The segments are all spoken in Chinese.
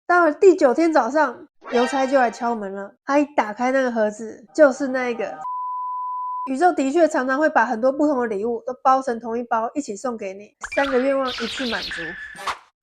到了第9天早上，邮差就来敲门了。他一打开那个盒子，就是那个。宇宙的确常常会把很多不同的礼物都包成同一包，一起送给你，3个愿望一次满足。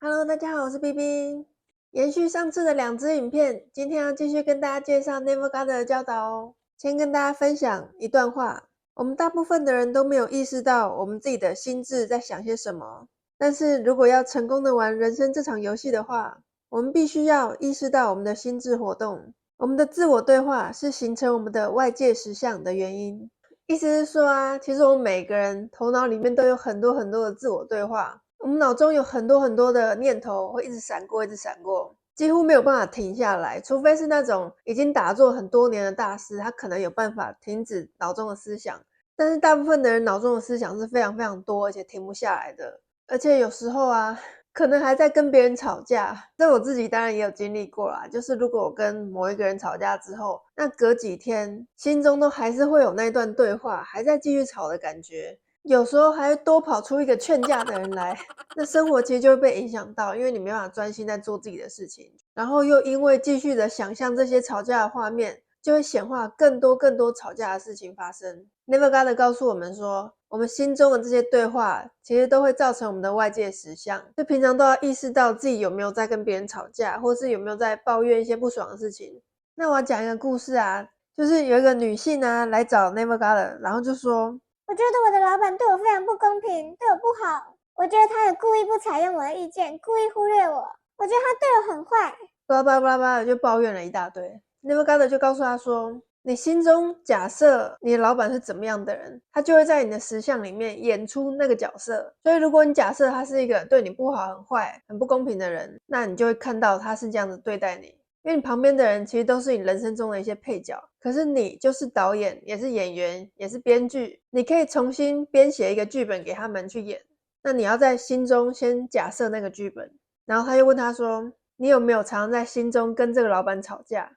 Hello， 大家好，我是 BB。延续上次的2支影片，今天要继续跟大家介绍 Never God 的教导哦。先跟大家分享一段话：我们大部分的人都没有意识到我们自己的心智在想些什么，但是如果要成功的玩人生这场游戏的话，我们必须要意识到我们的心智活动。我们的自我对话是形成我们的外界实相的原因。意思是说啊，其实我们每个人头脑里面都有很多很多的自我对话，我们脑中有很多很多的念头会一直闪过，一直闪过，几乎没有办法停下来，除非是那种已经打坐很多年的大师，他可能有办法停止脑中的思想。但是大部分的人脑中的思想是非常非常多，而且停不下来的，而且有时候啊，可能还在跟别人吵架。这我自己当然也有经历过啦，就是如果我跟某一个人吵架之后，那隔几天心中都还是会有那段对话，还在继续吵的感觉，有时候还会多跑出一个劝架的人来，那生活其实就会被影响到，因为你没办法专心在做自己的事情，然后又因为继续的想象这些吵架的画面，就会显化更多更多吵架的事情发生。Never God 告诉我们说，我们心中的这些对话其实都会造成我们的外界实相，就平常都要意识到自己有没有在跟别人吵架，或是有没有在抱怨一些不爽的事情。那我要讲一个故事啊，就是有一个女性啊来找 Never God， 然后就说，我觉得我的老板对我非常不公平，对我不好。我觉得他也故意不采用我的意见，故意忽略我。我觉得他对我很坏。巴拉巴拉巴拉的就抱怨了一大堆。Never God 就告诉他说，你心中假设你的老板是怎么样的人，他就会在你的实相里面演出那个角色。所以如果你假设他是一个对你不好、很坏、很不公平的人，那你就会看到他是这样子对待你。因为你旁边的人其实都是你人生中的一些配角，可是你就是导演，也是演员，也是编剧，你可以重新编写一个剧本给他们去演。那你要在心中先假设那个剧本。然后他又问他说，你有没有常常在心中跟这个老板吵架？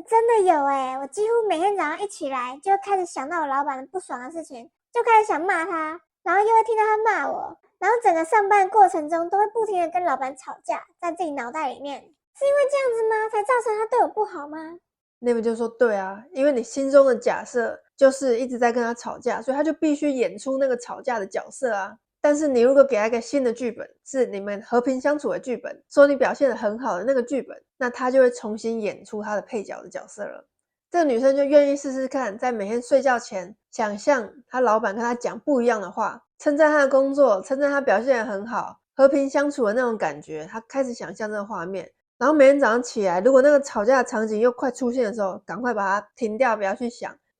真的有耶。我几乎每天早上一起来就开始想到我老板不爽的事情，就开始想骂他，然后又会听到他骂我，然后整个上班过程中都会不停的跟老板吵架，在自己脑袋里面。是因为这样子吗？才造成他对我不好吗？那边就说对啊，因为你心中的假设就是一直在跟他吵架，所以他就必须演出那个吵架的角色啊。但是你如果给他一个新的剧本，是你们和平相处的剧本，说你表现得很好的那个剧本，那他就会重新演出他的配角的角色了。这个女生就愿意试试看，在每天睡觉前想象她老板跟她讲不一样的话，称赞她的工作，称赞她表现得很好，和平相处的那种感觉，她开始想象这个画面。然后每天早上起来，如果那个吵架的场景又快出现的时候，赶快把它停掉，不要去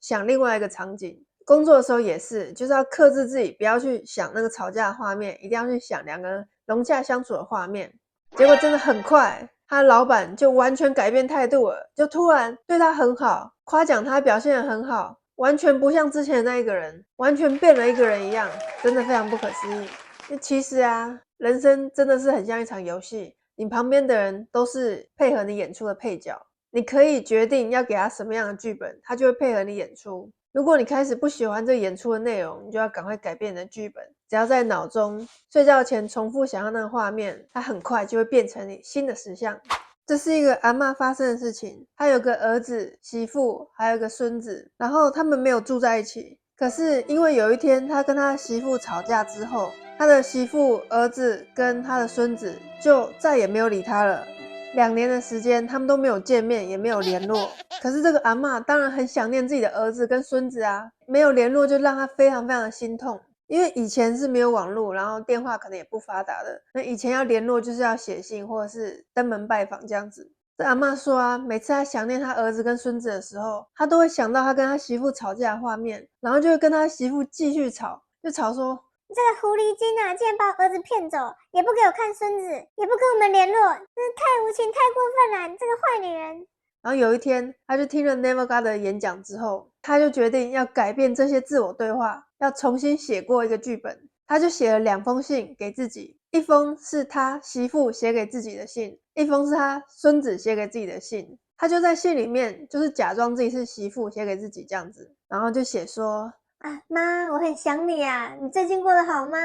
想另外一个场景。工作的时候也是，就是要克制自己，不要去想那个吵架的画面，一定要去想两个人融洽相处的画面。结果真的很快，他的老板就完全改变态度了，就突然对他很好，夸奖他表现得很好，完全不像之前的那一个人，完全变了一个人一样，真的非常不可思议。因为其实啊，人生真的是很像一场游戏，你旁边的人都是配合你演出的配角，你可以决定要给他什么样的剧本，他就会配合你演出。如果你开始不喜欢这演出的内容，你就要赶快改变你的剧本。只要在脑中睡觉前重复想象那个画面，它很快就会变成你新的实相。这是一个阿嬷发生的事情，她有个儿子、媳妇，还有个孙子，然后他们没有住在一起。可是因为有一天他跟他媳妇吵架之后，他的媳妇、儿子跟他的孙子就再也没有理他了。2年的时间，他们都没有见面，也没有联络。可是这个阿嬷当然很想念自己的儿子跟孙子啊，没有联络就让他非常非常的心痛。因为以前是没有网络，然后电话可能也不发达的，那以前要联络就是要写信或者是登门拜访这样子。这阿嬷说啊，每次他想念他儿子跟孙子的时候，他都会想到他跟他媳妇吵架的画面，然后就会跟他媳妇继续吵，就吵说，这个狐狸精啊，竟然把我儿子骗走，也不给我看孙子，也不跟我们联络，真是太无情、太过分了！你这个坏女人！然后有一天，他就听了 Never God 的演讲之后，他就决定要改变这些自我对话，要重新写过一个剧本。他就写了2封信给自己，一封是他媳妇写给自己的信，一封是他孙子写给自己的信。他就在信里面，就是假装自己是媳妇写给自己这样子，然后就写说啊，妈，我很想你啊，你最近过得好吗？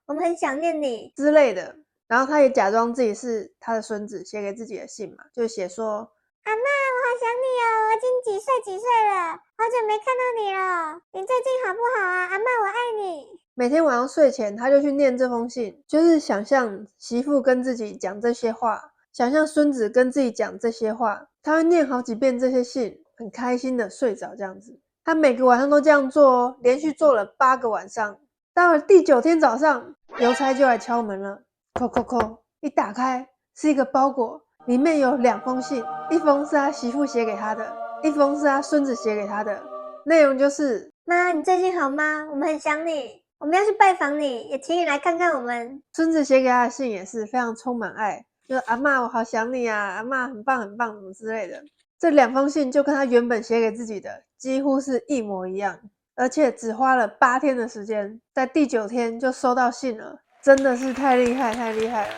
我们很想念你之类的。然后他也假装自己是他的孙子，写给自己的信嘛，就写说阿嬷，我好想你哦，我已经几岁了，好久没看到你了，你最近好不好啊？阿嬷，我爱你。每天晚上睡前他就去念这封信，就是想象媳妇跟自己讲这些话，想象孙子跟自己讲这些话，他会念好几遍这些信，很开心的睡着这样子。他每个晚上都这样做哦，连续做了8个晚上。到了第9天早上，邮差就来敲门了，叩叩叩，一打开是一个包裹，里面有2封信，一封是他媳妇写给他的，一封是他孙子写给他的，内容就是妈，你最近好吗？我们很想你，我们要去拜访你，也请你来看看我们。孙子写给他的信也是非常充满爱，就是阿嬷我好想你啊，阿嬷很棒很棒什么之类的。这2封信就跟他原本写给自己的几乎是一模一样，而且只花了8天的时间，在第9天就收到信了，真的是太厉害太厉害了。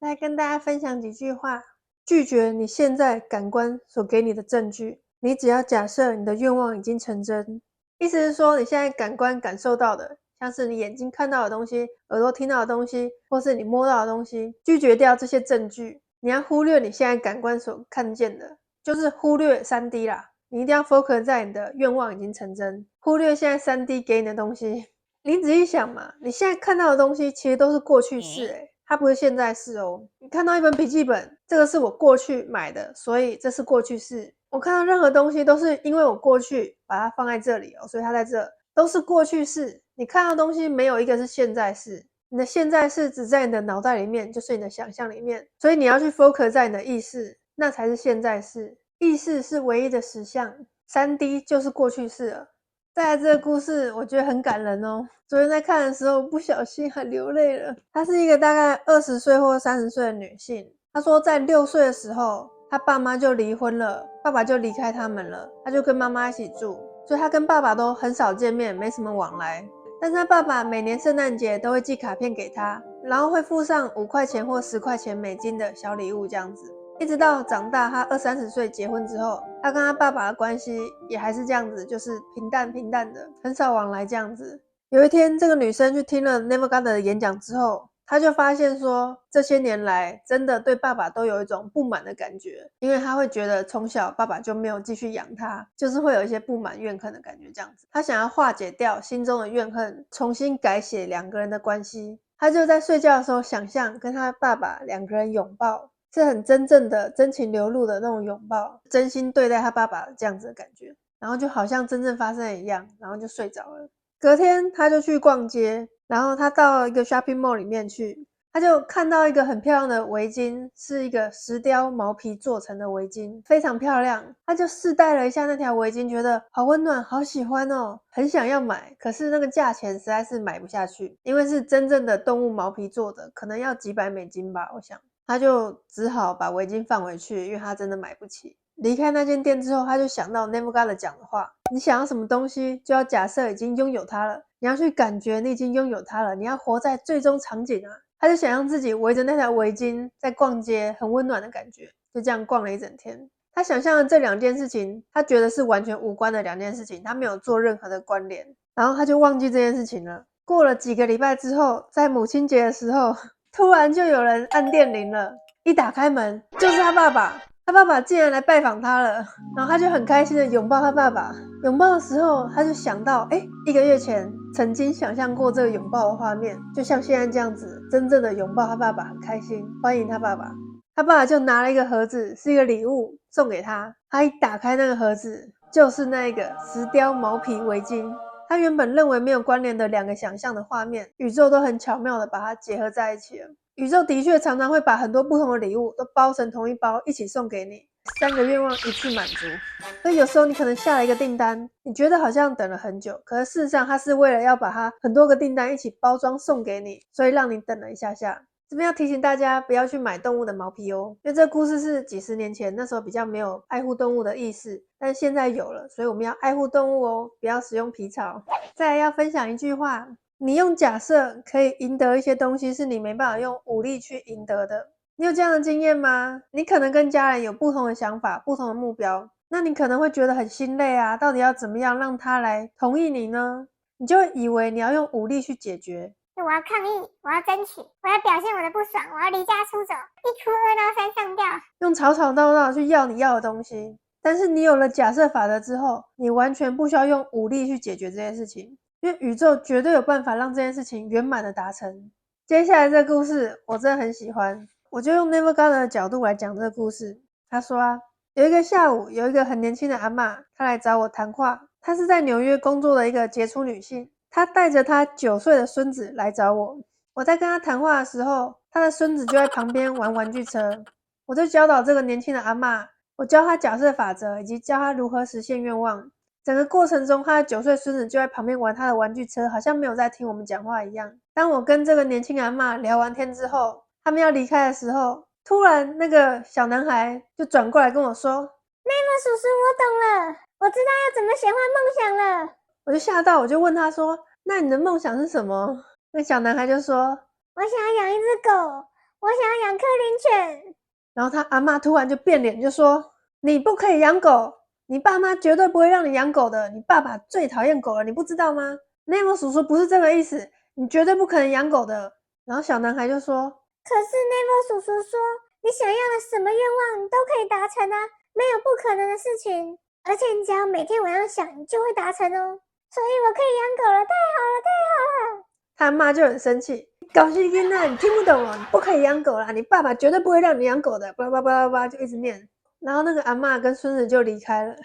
来跟大家分享几句话，拒绝你现在感官所给你的证据，你只要假设你的愿望已经成真。意思是说，你现在感官感受到的，像是你眼睛看到的东西，耳朵听到的东西，或是你摸到的东西，拒绝掉这些证据，你要忽略你现在感官所看见的，就是忽略 3D 啦。你一定要 focus 在你的愿望已经成真，忽略现在 3D 给你的东西。你仔细想嘛，你现在看到的东西其实都是过去式它不是现在式哦。你看到一本笔记本，这个是我过去买的，所以这是过去式。我看到任何东西都是因为我过去把它放在这里所以它在这，都是过去式。你看到的东西没有一个是现在式，你的现在式只在你的脑袋里面，就是你的想象里面，所以你要去 focus 在你的意识，那才是现在式。意识是唯一的实相，3D 就是过去式了。再来这个故事我觉得很感人哦，昨天在看的时候不小心还流泪了。她是一个大概20岁或30岁的女性，她说在6岁的时候她爸妈就离婚了，爸爸就离开他们了，她就跟妈妈一起住，所以她跟爸爸都很少见面，没什么往来。但是她爸爸每年圣诞节都会寄卡片给她，然后会附上5块钱或10块钱美金的小礼物这样子。一直到长大，他20-30岁结婚之后，他跟他爸爸的关系也还是这样子，就是平淡的，很少往来这样子。有一天，这个女生去听了 Neville Goddard 的演讲之后，她就发现说，这些年来真的对爸爸都有一种不满的感觉，因为她会觉得从小爸爸就没有继续养她，就是会有一些不满怨恨的感觉这样子。她想要化解掉心中的怨恨，重新改写2个人的关系。她就在睡觉的时候想象跟她爸爸2个人拥抱，是很真正的真情流露的那种拥抱，真心对待他爸爸这样子的感觉，然后就好像真正发生的一样，然后就睡着了。隔天他就去逛街，然后他到一个 shopping mall 里面去，他就看到一个很漂亮的围巾，是一个石雕毛皮做成的围巾，非常漂亮。他就试戴了一下那条围巾，觉得好温暖，好喜欢哦，很想要买，可是那个价钱实在是买不下去，因为是真正的动物毛皮做的，可能要几百美金吧，我想。他就只好把围巾放回去，因为他真的买不起。离开那间店之后，他就想到 Neville Goddard 讲的话，你想要什么东西就要假设已经拥有它了，你要去感觉你已经拥有它了，你要活在最终场景啊。他就想让自己围着那条围巾在逛街，很温暖的感觉，就这样逛了一整天。他想象的这2件事情，他觉得是完全无关的2件事情，他没有做任何的关联，然后他就忘记这件事情了。过了几个礼拜之后，在母亲节的时候，突然就有人按电铃了，一打开门就是他爸爸，他爸爸竟然来拜访他了，然后他就很开心的拥抱他爸爸。拥抱的时候，他就想到1个月前曾经想象过这个拥抱的画面，就像现在这样子，真正的拥抱他爸爸，很开心，欢迎他爸爸。他爸爸就拿了一个盒子，是一个礼物送给他，他一打开那个盒子，就是那个石雕毛皮围巾。他原本认为没有关联的2个想象的画面，宇宙都很巧妙的把它结合在一起了。宇宙的确常常会把很多不同的礼物都包成同一包，一起送给你，3个愿望一次满足。所以有时候你可能下了一个订单，你觉得好像等了很久，可是事实上它是为了要把它很多个订单一起包装送给你，所以让你等了一下下。这边要提醒大家不要去买动物的毛皮哦，因为这个故事是几十年前，那时候比较没有爱护动物的意识，但现在有了，所以我们要爱护动物哦，不要使用皮草。再来要分享一句话，你用假设可以赢得一些东西，是你没办法用武力去赢得的。你有这样的经验吗？你可能跟家人有不同的想法，不同的目标，那你可能会觉得很心累啊，到底要怎么样让他来同意你呢？你就会以为你要用武力去解决，我要抗议，我要争取，我要表现我的不爽，我要离家出走，一哭二闹三上吊，用吵吵闹闹去要你要的东西。但是你有了假设法则之后，你完全不需要用武力去解决这件事情，因为宇宙绝对有办法让这件事情圆满的达成。接下来这个故事我真的很喜欢，我就用 Never Gonna 的角度来讲这个故事。他说啊，有一个下午，有一个很年轻的阿嬷，她来找我谈话。她是在纽约工作的一个杰出女性，她带着她9岁的孙子来找我。我在跟她谈话的时候，她的孙子就在旁边玩玩具车。我就教导这个年轻的阿嬷，我教她假设法则，以及教她如何实现愿望。整个过程中，她的9岁孙子就在旁边玩他的玩具车，好像没有在听我们讲话一样。当我跟这个年轻阿嬷聊完天之后，他们要离开的时候，突然那个小男孩就转过来跟我说Never 叔叔，我懂了，我知道要怎么显化梦想了。我就吓到，我就问他说，那你的梦想是什么？那小男孩就说，我想要养一只狗，我想要养柯林犬。然后他阿嬷突然就变脸，就说，你不可以养狗，你爸妈绝对不会让你养狗的，你爸爸最讨厌狗了，你不知道吗？内蒙叔叔不是这个意思，你绝对不可能养狗的。然后小男孩就说，可是 Never 叔叔说，你想要的什么愿望你都可以达成啊，没有不可能的事情，而且你只要每天晚上想，你就会达成哦。所以我可以养狗了，太好了，太好了！他妈就很生气，搞事囡仔，你听不懂哦，你不可以养狗啦，你爸爸绝对不会让你养狗的，叭叭叭叭叭就一直念。然后那个阿嬷跟孙子就离开了。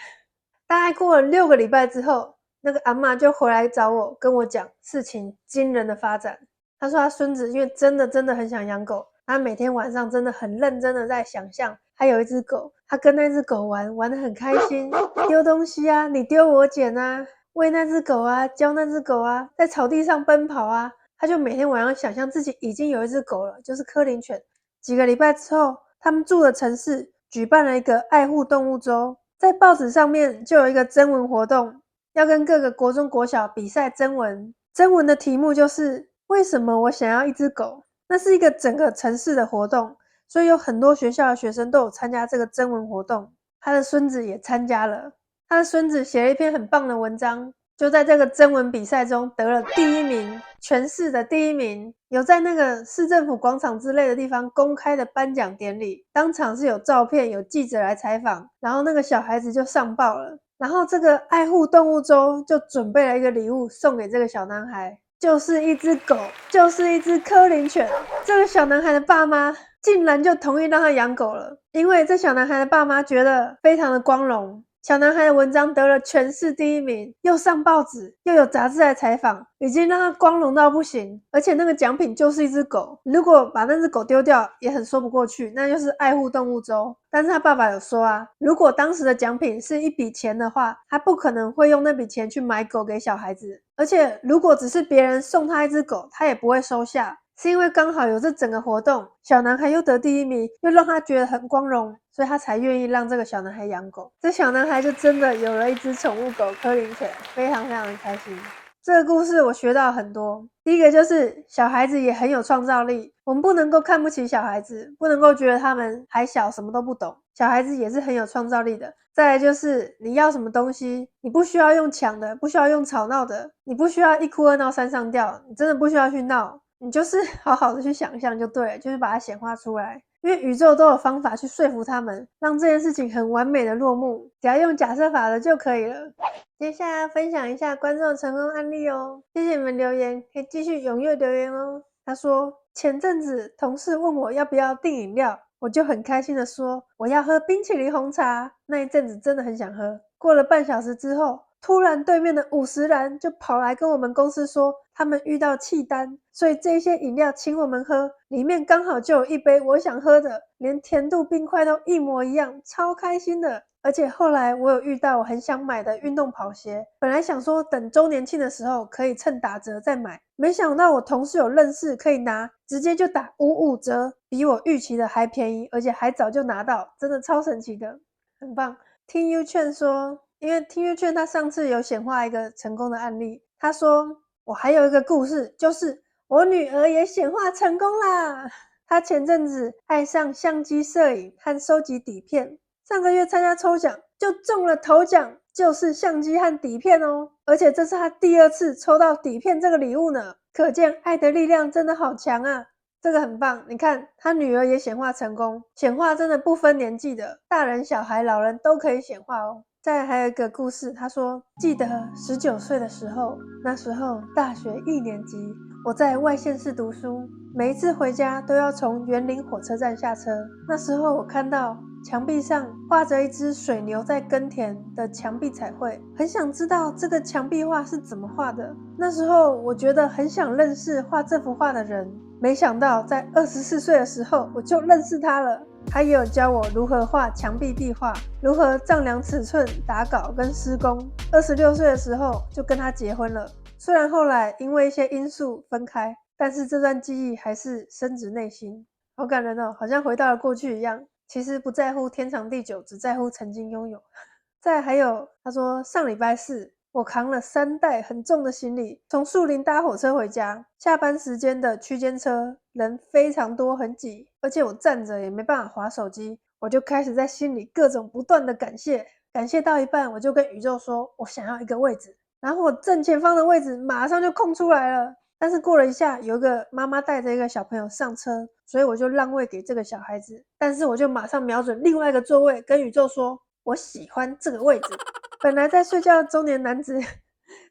大概过了6个礼拜之后，那个阿嬷就回来找我，跟我讲事情惊人的发展。他说他孙子因为真的很想养狗，他每天晚上真的很认真的在想象他有一只狗，他跟那只狗玩得很开心，丢东西啊，你丢我捡啊，喂那只狗啊，教那只狗啊，在草地上奔跑啊，他就每天晚上想象自己已经有一只狗了，就是柯林犬。几个礼拜之后，他们住的城市举办了一个爱护动物周，在报纸上面就有一个征文活动，要跟各个国中国小比赛征文。征文的题目就是为什么我想要一只狗？那是一个整个城市的活动，所以有很多学校的学生都有参加这个征文活动。他的孙子也参加了，他的孙子写了一篇很棒的文章，就在这个征文比赛中得了第1名，全市的第1名。有在那个市政府广场之类的地方公开的颁奖典礼，当场是有照片，有记者来采访，然后那个小孩子就上报了。然后这个爱护动物周就准备了一个礼物送给这个小男孩，就是一只狗，就是一只柯林犬。这个小男孩的爸妈竟然就同意让他养狗了，因为这小男孩的爸妈觉得非常的光荣。小男孩的文章得了全市第1名，又上报纸，又有杂志来采访，已经让他光荣到不行。而且那个奖品就是一只狗，如果把那只狗丢掉也很说不过去，那就是爱护动物周。但是他爸爸有说啊，如果当时的奖品是一笔钱的话，他不可能会用那笔钱去买狗给小孩子，而且如果只是别人送他一只狗，他也不会收下。是因为刚好有这整个活动，小男孩又得第1名，又让他觉得很光荣，所以他才愿意让这个小男孩养狗。这小男孩就真的有了一只宠物狗柯林犬，非常的开心。这个故事我学到很多，第一个就是小孩子也很有创造力，我们不能够看不起小孩子，不能够觉得他们还小什么都不懂，小孩子也是很有创造力的。再来就是你要什么东西，你不需要用抢的，不需要用吵闹的，你不需要一哭二闹三上吊，你真的不需要去闹，你就是好好的去想象就对了，就是把它显化出来，因为宇宙都有方法去说服他们，让这件事情很完美的落幕，只要用假设法则就可以了。接下来分享一下观众成功案例哦，谢谢你们留言，可以继续踊跃留言哦。他说前阵子同事问我要不要订饮料，我就很开心的说我要喝冰淇淋红茶，那一阵子真的很想喝。过了半小时之后，突然对面的50人就跑来跟我们公司说他们遇到弃单，所以这些饮料请我们喝，里面刚好就有一杯我想喝的，连甜度冰块都一模一样，超开心的。而且后来我有遇到我很想买的运动跑鞋，本来想说等周年庆的时候可以趁打折再买，没想到我同事有认识可以拿，直接就打55折，比我预期的还便宜，而且还早就拿到，真的超神奇的，很棒。听 U 劝说，因为听 U 劝他上次有显化一个成功的案例，他说我还有一个故事，就是我女儿也显化成功啦。她前阵子爱上相机摄影和收集底片，上个月参加抽奖就中了头奖，就是相机和底片哦，而且这是她第2次抽到底片这个礼物呢，可见爱的力量真的好强啊。这个很棒，你看他女儿也显化成功，显化真的不分年纪的，大人小孩老人都可以显化哦。再来还有一个故事，他说记得19岁的时候，那时候大学1年级，我在外县市读书，每一次回家都要从园林火车站下车。那时候我看到墙壁上画着一只水牛在耕田的墙壁彩绘，很想知道这个墙壁画是怎么画的。那时候我觉得很想认识画这幅画的人，没想到在24岁的时候我就认识他了。他也有教我如何画墙壁壁画，如何丈量尺寸、打稿跟施工。26岁的时候就跟他结婚了，虽然后来因为一些因素分开，但是这段记忆还是深植内心。好感人哦，好像回到了过去一样。其实不在乎天长地久，只在乎曾经拥有。再来还有他说上礼拜四我扛了3袋很重的行李，从树林搭火车回家。下班时间的区间车人非常多，很挤，而且我站着也没办法滑手机，我就开始在心里各种不断的感谢。感谢到一半，我就跟宇宙说我想要一个位置，然后我正前方的位置马上就空出来了。但是过了一下，有一个妈妈带着一个小朋友上车，所以我就让位给这个小孩子。但是我就马上瞄准另外一个座位，跟宇宙说我喜欢这个位置。本来在睡觉的中年男子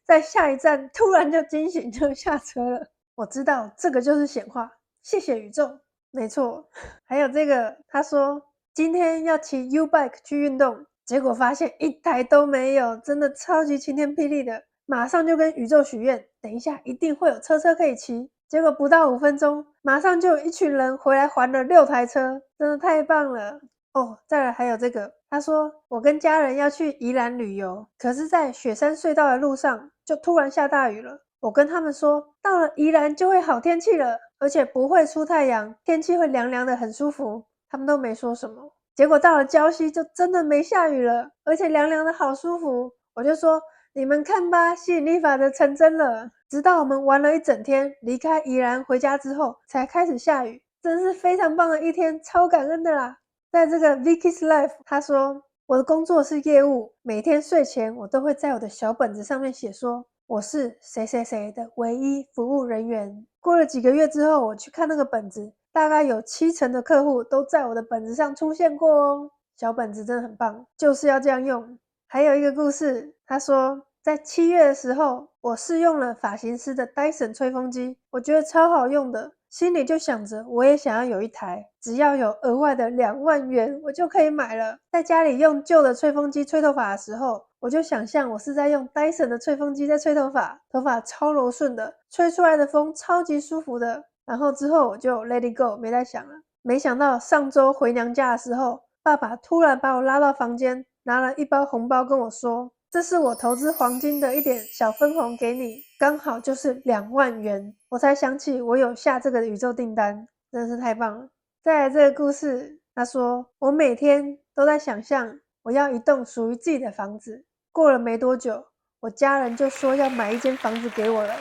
在下一站突然就惊醒，就下车了。我知道这个就是显化，谢谢宇宙。没错，还有这个他说今天要骑 U-Bike 去运动，结果发现一台都没有，真的超级晴天霹雳的。马上就跟宇宙许愿，等一下一定会有车可以骑。结果不到5分钟，马上就有一群人回来还了6台车，真的太棒了。哦，再来还有这个，他说我跟家人要去宜兰旅游，可是在雪山隧道的路上就突然下大雨了。我跟他们说到了宜兰就会好天气了，而且不会出太阳，天气会凉凉的很舒服，他们都没说什么。结果到了礁溪就真的没下雨了，而且凉凉的好舒服。我就说你们看吧，吸引力法则成真了。直到我们玩了一整天，离开宜兰回家之后才开始下雨，真是非常棒的一天，超感恩的啦。在这个 Vicky's Life 他说我的工作是业务，每天睡前我都会在我的小本子上面写说我是谁谁谁的唯一服务人员。过了几个月之后，我去看那个本子，大概有70%的客户都在我的本子上出现过哦。小本子真的很棒，就是要这样用。还有一个故事，他说在7月的时候，我试用了发型师的 Dyson 吹风机，我觉得超好用的，心里就想着我也想要有一台，只要有额外的2万元我就可以买了。在家里用旧的吹风机吹头发的时候，我就想象我是在用 Dyson 的吹风机在吹头发，头发超柔顺的，吹出来的风超级舒服的。然后之后我就 let it go， 没再想了。没想到上周回娘家的时候，爸爸突然把我拉到房间，拿了一包红包跟我说，这是我投资黄金的一点小分红给你，刚好就是2万元。我才想起我有下这个宇宙订单，真的是太棒了。再来这个故事，他说我每天都在想象我要一栋属于自己的房子，过了没多久，我家人就说要买一间房子给我了。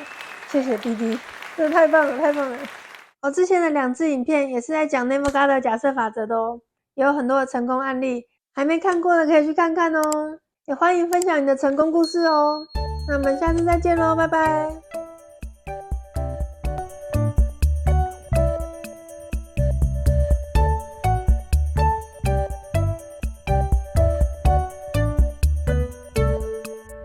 谢谢弟弟，真的太棒了，太棒了。我之前的2支影片也是在讲 Never God 的假设法则的哦，也有很多的成功案例，还没看过的可以去看看哦。也欢迎分享你的成功故事哦。那我们下次再见咯，拜拜。